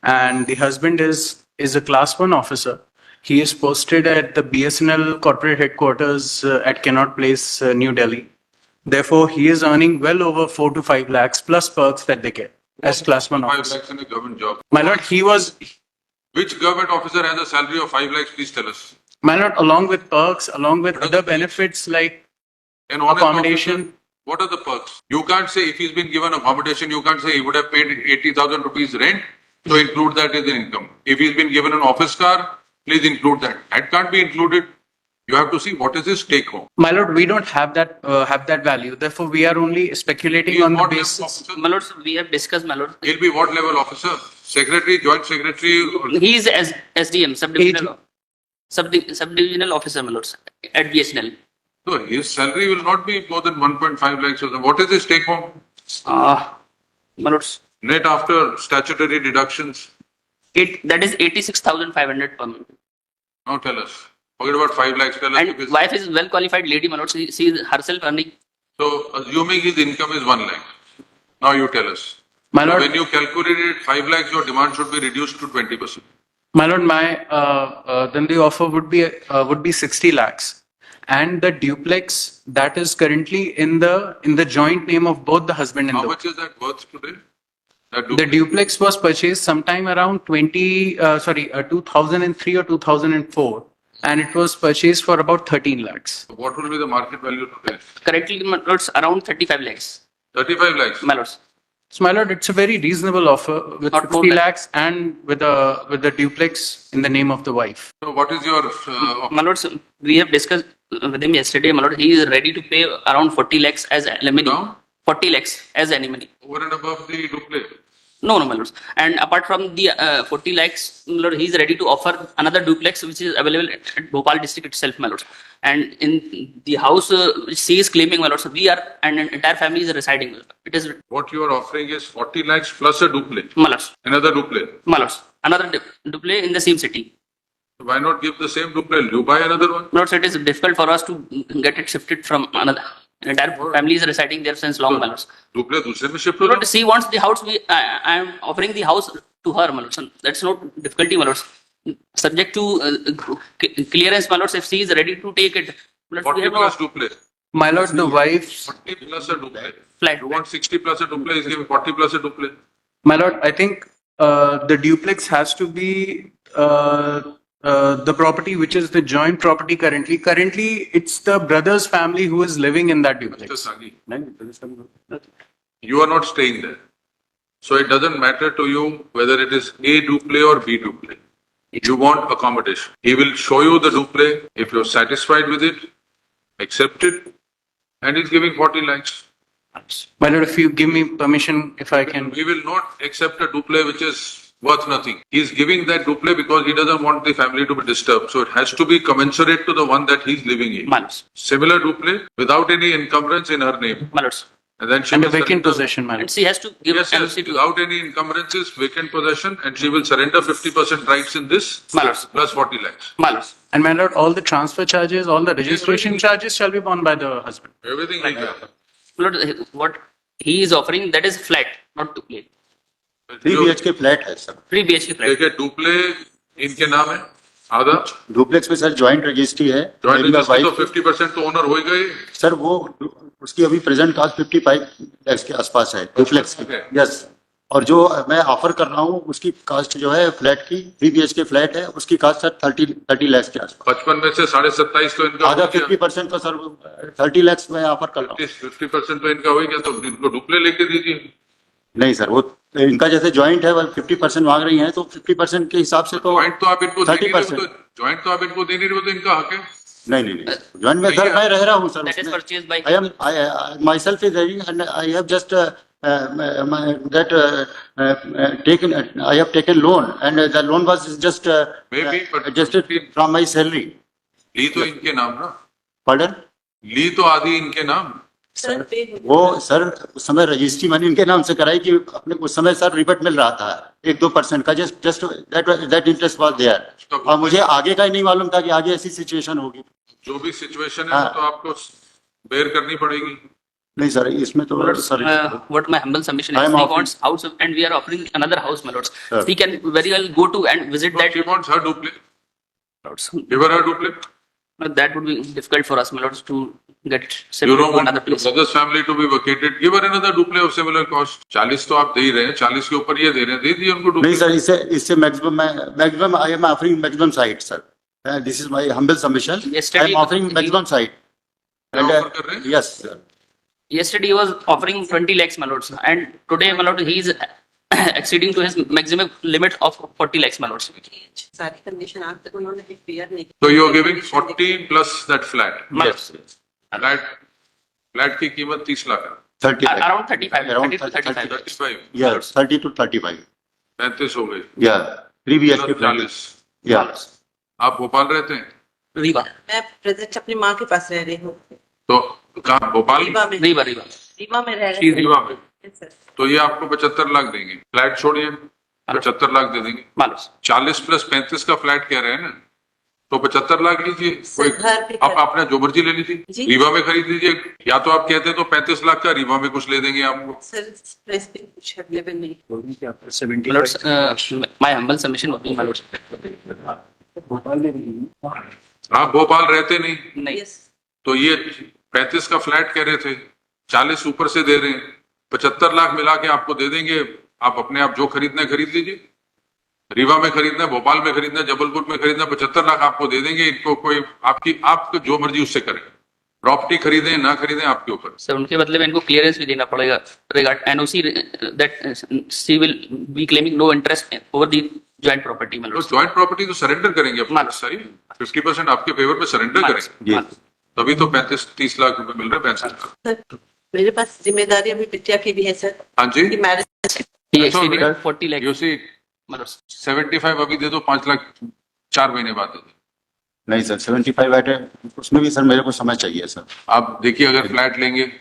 and the husband is a class 1 officer. He is posted at the BSNL corporate headquarters at Connaught Place, New Delhi. Therefore, he is earning well over 4 to 5 lakhs plus perks that they get as class 1 5 officer. lakhs in a government job. My lord, he was, Which government officer has a salary of 5 lakhs? Please tell us. my lord, along with perks, along with other benefits like An honest accommodation. officer, what are the perks? You can't say if he's been given accommodation, you can't say he would have paid 80,000 rupees rent, so include that as an income. If he's been given an office car, please include that. That can't be included. You have to see what is his take home. My lord, we don't have that value. Therefore, we are only speculating He is on the what level basis. officer? My lord, we have discussed, my lord. He'll be what level officer? Secretary, joint secretary? He is SDM, subdivisional officer, my lord, at BSNL. So his salary will not be more than 1.5 lakhs. or so. What is his take home? My lord, Net after statutory deductions. that is 86,500 per month. Now tell us. Forget about 5 lakhs. Tell us if And his, wife is well qualified lady, my lord. She is herself earning. so assuming his income is 1 lakh. Now you tell us. My So lord, when you calculate it, 5 lakhs, your demand should be reduced to 20%. my lord, then the offer would be 60 lakhs, and the duplex that is currently in the joint name of both the husband and How the much is that worth today? That The duplex was purchased sometime around 2003 or 2004, and it was purchased for about 13 lakhs. What will be the market value today? Currently, my lord, around 35 lakhs. 35 lakhs. My lord. So, my lord, it's a very reasonable offer with Not more 50 than- lakhs and with the duplex in the name of the wife. So what is your My lord, we have discussed with him yesterday, my lord. He is ready to pay around 40 lakhs as alimony. Now? 40 lakhs as alimony. over and above the duplex? No, my lords. And apart from the 40 lakhs, my lord, he is ready to offer another duplex which is available at Bhopal district itself, my lords. And in the house which she is claiming, my lords, we are and an entire family is residing. It is, What you are offering is 40 lakhs plus a duplex. my lords, Another duplex. my lords, another duplex in the same city. Why not give the same duplex? You buy another one. My lords, it is difficult for us to get it shifted from another. An entire family is residing there since long, my lords. Duplex दूसरे में shift My हो lord, she wants the house. I am offering the house to her, my lords. That's not difficulty, my lords. Subject to clearance, my lords. If she is ready to take it, my lords, we 40 have no plus duplex. My lord, the wife's 40 plus a duplex. flat. You want 60 plus a duplex, he's giving 40 plus a duplex. My lord, I think the duplex has to be the property which is the joint property currently. Currently, it's the brother's family who is living in that Mr. duplex. Sagi, you are not staying there. So it doesn't matter to you whether it is A duplex or B duplex. You want accommodation. He will show you the duplex. If you're satisfied with it, accept it. And he's giving 40 lakhs. My lord, if you give me permission, if I can. We will not accept a duplex which is worth nothing. He's giving that duplex because he doesn't want the family to be disturbed. So it has to be commensurate to the one that he's living in. My lords, Similar duplex without any encumbrance in her name. my lords. And then she And a will vacant surrender- possession, my And lord. she has to give Yes, yes, NOC to without any encumbrances, vacant possession, and she will surrender 50% rights in this my lords. plus 40 lakhs. My lords. And my lord, all the transfer charges, all the registration charges shall be borne by the husband. Everything like that. My lord, what he is offering, that is flat, not to play. 3 BHK flat है sir 3 BHK flat. देखिए duplex इनके नाम है आधा duplex में sir joint registry है joint मेरी registry तो वाइफ 50% तो ओनर हो ही गए सर वो उसकी अभी प्रेजेंट कास्ट 55 lakhs के आसपास है डुप्लेक्स की Okay. यस और जो मैं ऑफर कर रहा हूँ उसकी कास्ट जो है फ्लैट की 3 BHK फ्लैट है उसकी कास्ट सर 30 lakhs के आसपास 55 में से 27.5 तो इनका आधा हो गया 50% तो सर 30 lakhs में ऑफर कर रहा हूँ 50% तो इनका हो ही गया तो इनको डुप्ले लेके दीजिए नहीं सर वो इनका जैसे जॉइंट है वो 50% मांग रही है तो 50% के हिसाब से तो ज्वाइंट तो आप इनको दे नहीं रहे हो 30%. तो ज्वाइंट तो आप इनको दे नहीं रहे हो तो इनका हक है नहीं जॉइंट में सर मैं रह रहा हूँ सर That is उसमें purchased by. I am myself is ready and I have just I have taken loan and the loan was just Maybe, but- adjusted from my salary. ली तो इनके नाम ना Pardon? ली तो आधी इनके नाम वो सर उस समय रजिस्ट्री मैंने इनके नाम से कराई कि अपने उस समय सर रिबेट मिल रहा था 1-2% का just that interest was there और मुझे आगे का ही नहीं मालूम था कि आगे ऐसी सिचुएशन होगी जो भी सिचुएशन है हाँ. वो तो आपको बेयर करनी पड़ेगी नहीं सर, इसमें तो sir what my humble submission I is, am he offering- wants house and we are offering another house, my lords. Sir. He can very well go to and visit No, that, she wants her duplex. lords. Give her her duplex. That would be difficult for us, my lords, to get You separate don't to want another your place. brother's family to be vacated. Give her another duplex of similar cost. 40 तो आप दे ही रहे हैं, 40 के ऊपर ये दे रहे हैं, दे दिए उनको नहीं duplex. सर, इससे maximum I am offering maximum site sir. This is my humble submission. I Yesterday- am offering maximum site. क्या offer कर रहे हैं? Yes sir. Yesterday he was offering 20 lakhs, my lords, and today, my lord, he is exceeding to his maximum limit of 40 lakhs, my lords. सारी condition आप तक उन्होंने clear नहीं की. So you are giving 40 plus that flat. My Yes. lords. Flat की कीमत 30 लाख है. 30 lakh. Around 35, Around 30 to 35. 35. Yes, 30 to 35. 35 हो गई. Yeah, 3 BHK Plus flat. 40. Yeah. आप भोपाल रहते हैं? Riva. मैं प्रेजेंट अपनी माँ के पास रह रही हूँ. तो कहाँ भोपाल? रीवा में. Riva, Riva. रीवा में रह She रही is हूँ. रीवा में. Yes, sir. तो ये आपको 75 लाख देंगे. फ्लैट छोड़िए, 75 लाख दे देंगे. My lords. 40 प्लस 35 का फ्लैट कह रहे हैं ना, तो 75 लाख लीजिए. कोई घर पे आप आपने जो मर्जी ले लीजिए. जी. रीवा में खरीद लीजिए, या तो आप कहते हैं तो 35 लाख का रीवा में कुछ ले देंगे आपको. सर प्राइस पे कुछ अवेलेबल नहीं. My lords, my humble submission would be, my lords. आप भोपाल रहते नहीं, नहीं. Yes. तो ये 35 का फ्लैट कह रहे थे, 40 ऊपर से दे रहे हैं, 75 लाख मिला के आपको दे देंगे. आप अपने आप जो खरीदना है खरीद लीजिए. रीवा में खरीदना है, भोपाल में खरीदना है, जबलपुर में खरीदना है, 75 लाख आपको दे देंगे. इनको कोई आपको जो मर्जी उससे करें. प्रॉपर्टी खरीदें ना खरीदें आपके ऊपर. सर उनके बदले में इनको क्लियरेंस भी देना पड़ेगा regard NOC that she will be claiming no interest over the joint property, my तो lords. ज्वाइंट प्रॉपर्टी तो सरेंडर करेंगे अपना मान- सारी. 50% आपके फेवर में सरेंडर My करेंगे. lords. तभी तो 35-30 लाख रुपए मिल रहे हैं. 65 लाख. सर मेरे पास जिम्मेदारी अभी बिटिया की भी है सर. हाँ जी. कि marriage He That's all exceeded right. 40 You lakhs, see, my lords. 75 अभी दे दो, 5 लाख 4 महीने बाद दे दो. नहीं सर, 75 आइट है, उसमें भी सर मेरे को समय चाहिए सर. आप देखिए, अगर फ्लैट लेंगे,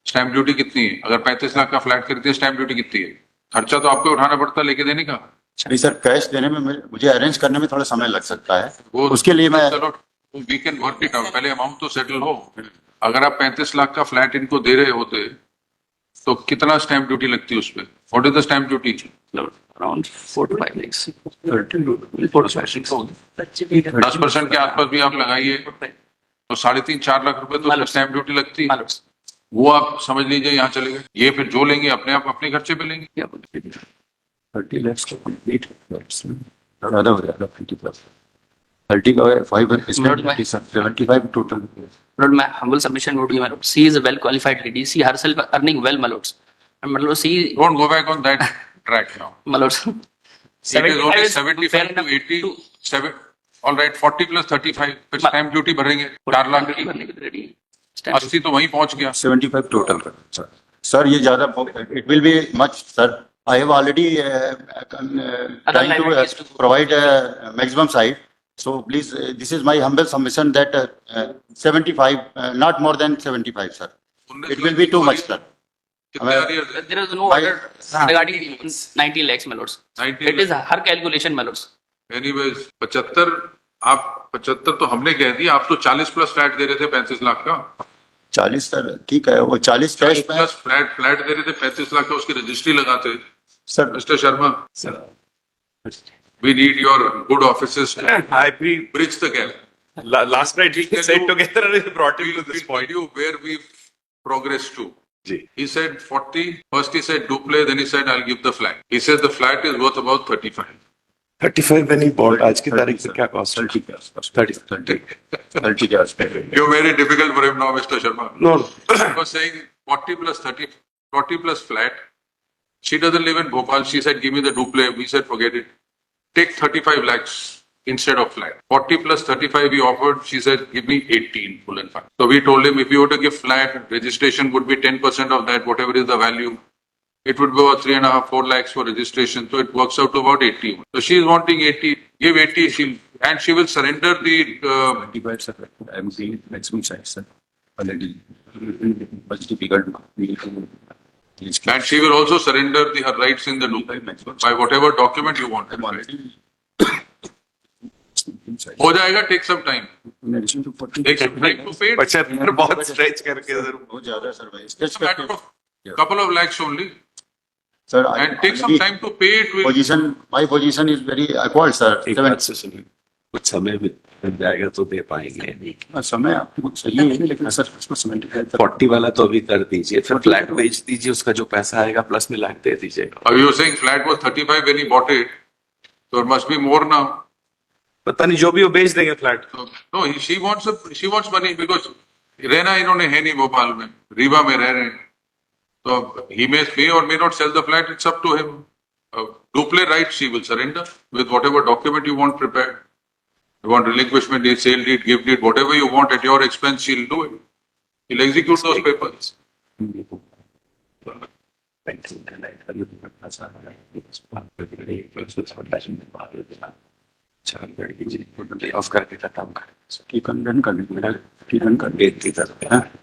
स्टैंप ड्यूटी कितनी है? अगर 35 लाख का फ्लैट खरीदते हैं, स्टैंप ड्यूटी कितनी है? खर्चा तो आपको उठाना पड़ता है लेके देने का. नहीं सर, कैश देने में मुझे अरेंज करने में थोड़ा समय लग सकता है. वो उसके लिए मैं चलो we can work it out. पहले अमाउंट तो सेटल हो. अगर आप 35 लाख का फ्लैट इनको दे रहे होते तो कितना स्टैंप ड्यूटी लगती है उस पर? What is the stamp duty? Lord, around 4 to 5 lakhs. 4 to 5 lakhs. बच्चे भी 10% के आसपास भी आप लगाइए तो 3.5-4 लाख रुपए तो मालूम। स्टैंप ड्यूटी लगती My है. lords. वो आप समझ लीजिए यहाँ चले गए. ये फिर जो लेंगे अपने आप अपने खर्चे पे लेंगे. क्या बोलते हैं? 30 lakhs to complete. ज़्यादा हो जाएगा 50 प्लस. 30 का 5 इसमें Lord, my- 75 total. Lord, my humble submission would be, my lord, she is a well qualified lady. She herself earning well, my lords. And my lord, she, Don't go back on that track now. my lords. It is only fair 75 to enough 80. to- 7. All right, 40 plus 35. फिर stamp duty भरेंगे 4 लाख की. करने के लिए ready है. Stamp 80 तो वहीं पहुंच गया. 75 टोटल का सर. सर ये ज़्यादा it will be much sir. I have already trying to liabilities to- provide maximum site. So please, this is my humble submission that 75, not more than 75, sir. It will be too much, sir. कितने arrears है? There is no order regarding 90 lakhs, my lords. 90 It is her calculation, my lords. Anyways, 75. आप 75 तो हमने कह दिया. आप तो 40 plus flat दे रहे थे 35 लाख का. 40 सर ठीक है, वो 40 कैश में प्लस फ्लैट दे रहे थे 35 लाख का. उसकी रजिस्ट्री लगाते. Sir. Mister Sharma, we need your good offices to We bridge the gap. last night we Can sat you- together and we brought him We'll to this tell point. you where we've progressed to. Ji. He said 40. First he said duple, then he said I'll give the flat. He said the flat is worth about 35. 35 when he bought. आज की तारीख पे क्या cost? 30 के आसपास. 30. 30 के आसपास. You made it difficult for him now, Mr. Sharma. No, I was saying 40 plus 30, 40 plus flat. She doesn't live in Bhopal. She said, give me the duple. We said, forget it. Take 35 lakhs instead of flat. 40 plus 35 he offered. She said, give me 18 full and final. So we told him if you were to give flat, registration would be 10% of that, whatever is the value. It would be about 3.5-4 lakhs for registration. So it works out to about 80. So she is wanting 80. Give 80. And she will surrender the 25 sir. I'm the maximum size, sir. Already. Much difficult. and she will also surrender her rights in the loop by whatever document you want. I'm already हो जाएगा, take some time. In addition to 40. Take some time to pay. 75 बहुत stretch करके sir बहुत ज्यादा sir भाई sketch It's a matter of couple of lakhs only. Sir And take some time to pay it. Will position my position is very awkward sir एक बात से सुनिए कुछ समय में मिल जाएगा तो दे पाएंगे समय आपको सही है लेकिन सर उसको सीमेंट 40 वाला तो अभी कर दीजिए फिर फ्लैट बेच दीजिए उसका जो पैसा आएगा प्लस में लाख दे दीजिएगा you were saying flat was 35 when he bought it. So it must be more now. पता नहीं जो भी वो बेच देंगे flat So, no, she wants money because रहना इन्होंने है नहीं भोपाल में, रीवा में रह रहे हैं. So he may or may not sell the flat. It's up to him. Duple rights he will surrender with whatever document you want prepared. You want relinquishment deed, sale deed, gift deed, whatever you want at your expense, he'll do it. He'll execute those papers. Of करके खत्म कर ठीक है done कर देंगे ठीक done कर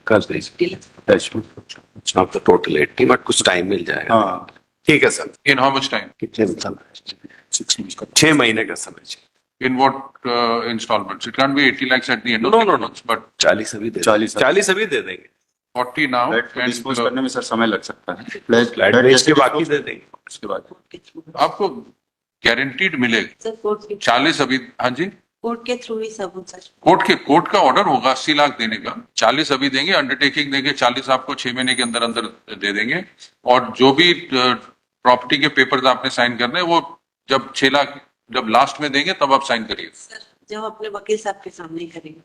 कर दीजिए देंगे अब तो टोटल 80 बट कुछ टाइम मिल जाएगा हाँ ठीक है sir In how much time? कितने समय 6 months का 6 महीने का समय चाहिए In what installments? It can't be 80 lakhs at the end of No, the no, no. months, but 40 अभी दे 40 अभी दे देंगे 40 now. फ्लैट को And डिस्पोज करने में सर समय लग सकता है फ्लैट बेच के बाकी दे देंगे उसके बाद आपको गारंटीड मिलेगा. सर कोर्ट के 40 अभी, हाँ जी, कोर्ट के थ्रू ही सब सर कोर्ट का ऑर्डर होगा 80 लाख देने का. 40 अभी देंगे, अंडरटेकिंग देंगे, 40 आपको 6 महीने के अंदर अंदर दे देंगे. और जो भी प्रॉपर्टी के पेपर्स आपने साइन करने हैं वो जब 6 लाख जब लास्ट में देंगे तब आप साइन करिए. सर जब अपने वकील साहब के सामने ही करेंगे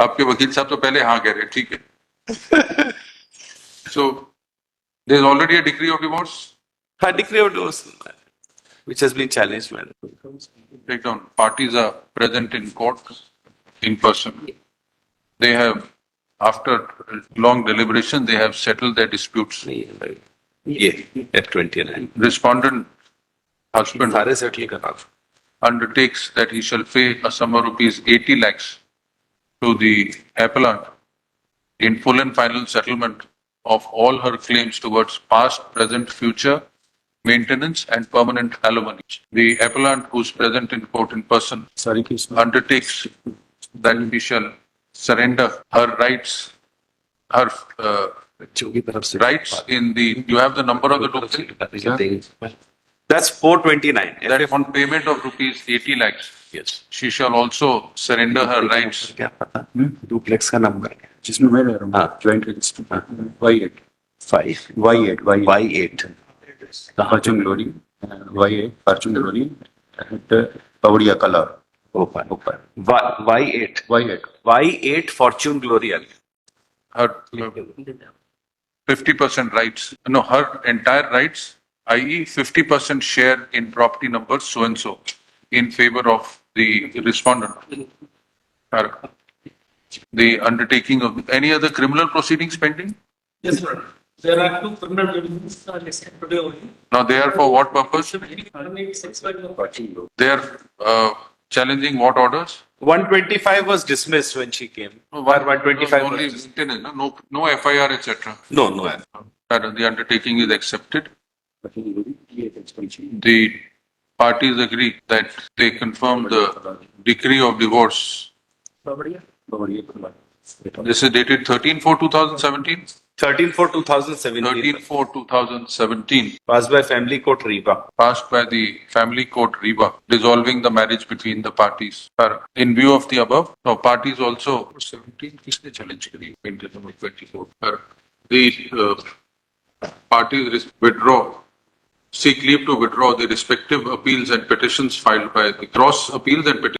आपके वकील साहब तो पहले हाँ कह रहे हैं, ठीक है. So there is already a decree of divorce. हाँ decree of divorce which has been challenged मैंने Take down. Parties are present in court in person. They have, after long deliberation, they have settled their disputes. नहीं है भाई ये at 29 Respondent husband सारे settle करा undertakes that he shall pay a sum of rupees 80 lakhs to the appellant in full and final settlement of all her claims towards past, present, future maintenance and permanent alimony. The appellant who is present in court in person सारी case undertakes that he shall surrender her rights, her बच्चों की तरफ से rights in the, you have the number of the document? That's 429 That on payment of rupees 80 lakhs, yes she shall also surrender her rights. क्या पता duplex का number जिसमें मैं रह रहा हूँ हाँ। Joint register Y8 5 Y8 Y8 Fortune glory Y8 Fortune glory Pawariya colour ऊपर ऊपर Y8 Y8 Y8 Fortune glory Her 50% rights, no, her entire rights, i.e. 50% share in property number so and so in favor of the respondent. Her- The undertaking of any other criminal proceedings pending? Yes, sir. There are two criminal proceedings listed today only. Now they are for what purpose? 186 They are challenging what orders? 125 was dismissed when she came. Or 125 Only was dismissed. maintenance, no FIR, etc. No, no. That the undertaking is accepted. The parties agree that they confirm the decree of divorce. This is dated 13/4/2017. 13/4/2017. 13/4/2017. Passed by Family Court Reba. Passed by the Family Court Reba, dissolving the marriage between the parties. In view of the above, now parties also 17 किसने challenge करी? 24. The parties withdraw, seek leave to withdraw the respective appeals and petitions filed by the cross appeals and petitions